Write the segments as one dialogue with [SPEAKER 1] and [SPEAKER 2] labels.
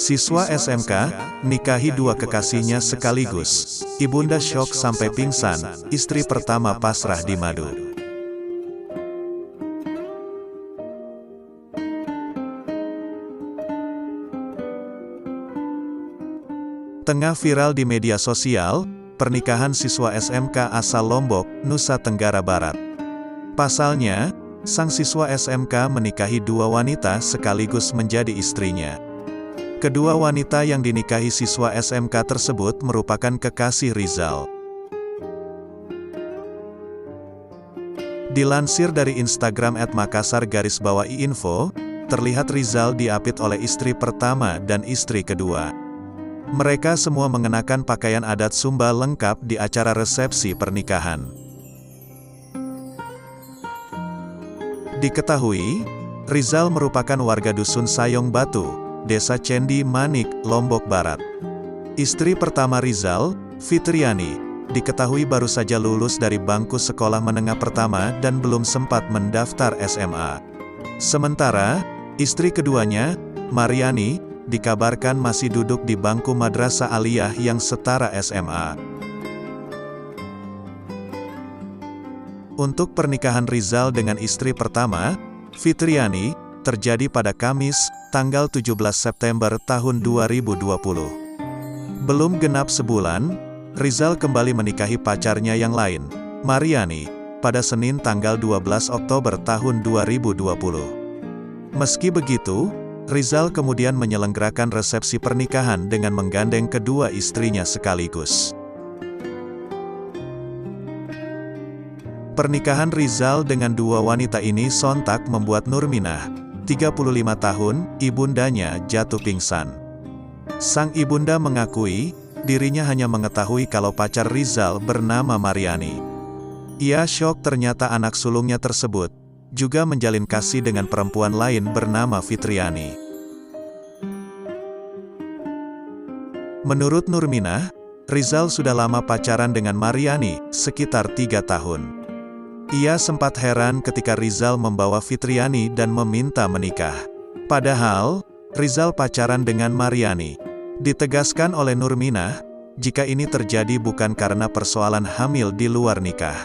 [SPEAKER 1] Siswa SMK, nikahi dua kekasihnya sekaligus. Ibunda syok sampai pingsan, istri pertama pasrah di madu. Tengah viral di media sosial, pernikahan siswa SMK asal Lombok, Nusa Tenggara Barat. Pasalnya, sang siswa SMK menikahi dua wanita sekaligus menjadi istrinya. Kedua wanita yang dinikahi siswa SMK tersebut merupakan kekasih Rizal. Dilansir dari Instagram @makassar_info, terlihat Rizal diapit oleh istri pertama dan istri kedua. Mereka semua mengenakan pakaian adat Sumba lengkap di acara resepsi pernikahan. Diketahui, Rizal merupakan warga dusun Sayong Batu, Desa Cendi Manik, Lombok Barat. Istri pertama Rizal, Fitriani, diketahui baru saja lulus dari bangku sekolah menengah pertama dan belum sempat mendaftar SMA. Sementara, istri keduanya, Mariani, dikabarkan masih duduk di bangku madrasah aliyah yang setara SMA. Untuk pernikahan Rizal dengan istri pertama, Fitriani, terjadi pada Kamis, tanggal 17 September tahun 2020. Belum genap sebulan, Rizal kembali menikahi pacarnya yang lain, Mariani, pada Senin tanggal 12 Oktober tahun 2020. Meski begitu, Rizal kemudian menyelenggarakan resepsi pernikahan dengan menggandeng kedua istrinya sekaligus. Pernikahan Rizal dengan dua wanita ini sontak membuat Nurminah, 35 tahun, ibundanya jatuh pingsan. Sang ibunda mengakui, dirinya hanya mengetahui kalau pacar Rizal bernama Mariani. Ia syok ternyata anak sulungnya tersebut juga menjalin kasih dengan perempuan lain bernama Fitriani. Menurut Nurminah, Rizal sudah lama pacaran dengan Mariani, sekitar 3 tahun. Ia sempat heran ketika Rizal membawa Fitriani dan meminta menikah. Padahal, Rizal pacaran dengan Mariani. Ditegaskan oleh Nurminah, jika ini terjadi bukan karena persoalan hamil di luar nikah.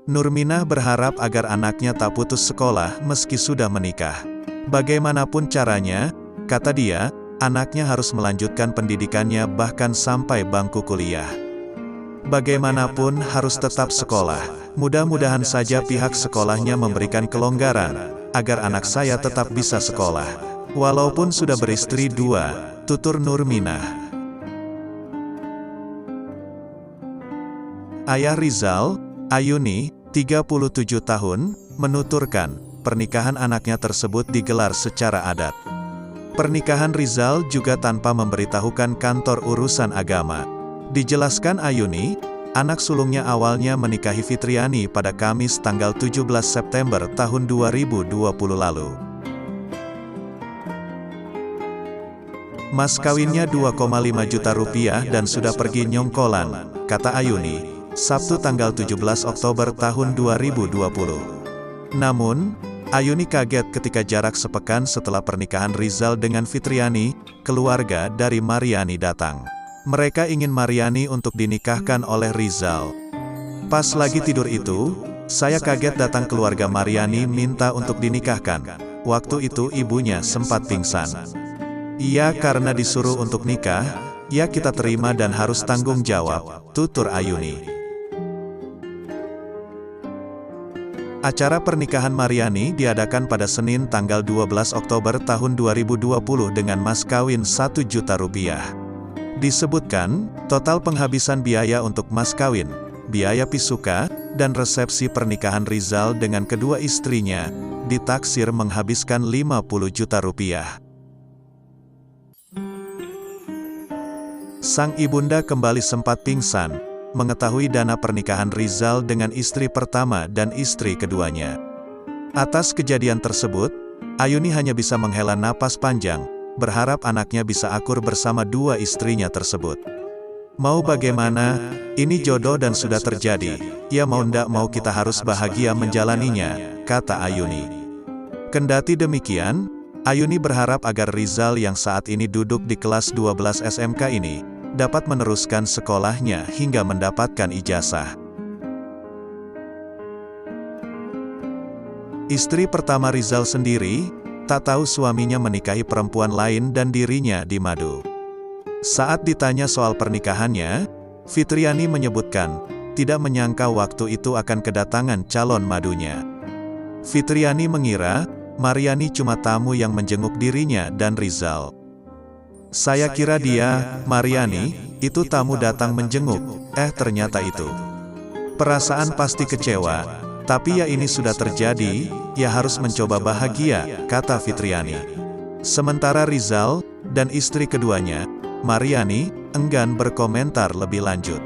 [SPEAKER 1] Nurminah berharap agar anaknya tak putus sekolah meski sudah menikah. Bagaimanapun caranya, kata dia, anaknya harus melanjutkan pendidikannya bahkan sampai bangku kuliah. Bagaimanapun harus tetap sekolah. Mudah-mudahan saja pihak sekolahnya memberikan kelonggaran, agar anak saya tetap bisa sekolah. Walaupun sudah beristri 2, tutur Nurminah. Ayah Rizal, Ayuni, 37 tahun, menuturkan, pernikahan anaknya tersebut digelar secara adat. Pernikahan Rizal juga tanpa memberitahukan kantor urusan agama. Dijelaskan Ayuni, anak sulungnya awalnya menikahi Fitriani pada Kamis tanggal 17 September tahun 2020 lalu. Mas kawinnya 2,5 juta rupiah dan sudah pergi nyongkolan, kata Ayuni, Sabtu tanggal 17 Oktober tahun 2020. Namun, Ayuni kaget ketika jarak sepekan setelah pernikahan Rizal dengan Fitriani, keluarga dari Mariani datang. Mereka ingin Mariani untuk dinikahkan oleh Rizal. Pas lagi tidur itu, saya kaget datang keluarga Mariani minta untuk dinikahkan. Waktu itu ibunya sempat pingsan. Iya, karena disuruh untuk nikah, ya kita terima dan harus tanggung jawab, tutur Ayuni. Acara pernikahan Mariani diadakan pada Senin tanggal 12 Oktober tahun 2020 dengan mas kawin 1 juta rupiah. Disebutkan, total penghabisan biaya untuk mas kawin, biaya pisuka, dan resepsi pernikahan Rizal dengan kedua istrinya, ditaksir menghabiskan 50 juta rupiah. Sang ibunda kembali sempat pingsan, mengetahui dana pernikahan Rizal dengan istri pertama dan istri keduanya. Atas kejadian tersebut, Ayuni hanya bisa menghela napas panjang, berharap anaknya bisa akur bersama dua istrinya tersebut. Mau bagaimana, ini jodoh dan sudah terjadi, ya mau ndak mau kita harus bahagia menjalaninya, kata Ayuni. Kendati demikian, Ayuni berharap agar Rizal yang saat ini duduk di kelas 12 SMK ini, dapat meneruskan sekolahnya hingga mendapatkan ijazah. Istri pertama Rizal sendiri, tak tahu suaminya menikahi perempuan lain dan dirinya dimadu. Saat ditanya soal pernikahannya, Fitriani menyebutkan, tidak menyangka waktu itu akan kedatangan calon madunya. Fitriani mengira, Mariani cuma tamu yang menjenguk dirinya dan Rizal. Saya kira dia, Mariani, itu tamu datang menjenguk, ternyata itu. Perasaan pasti kecewa, tapi ya ini sudah terjadi, ya harus mencoba bahagia, kata Fitriani. Sementara Rizal, dan istri keduanya, Mariani, enggan berkomentar lebih lanjut.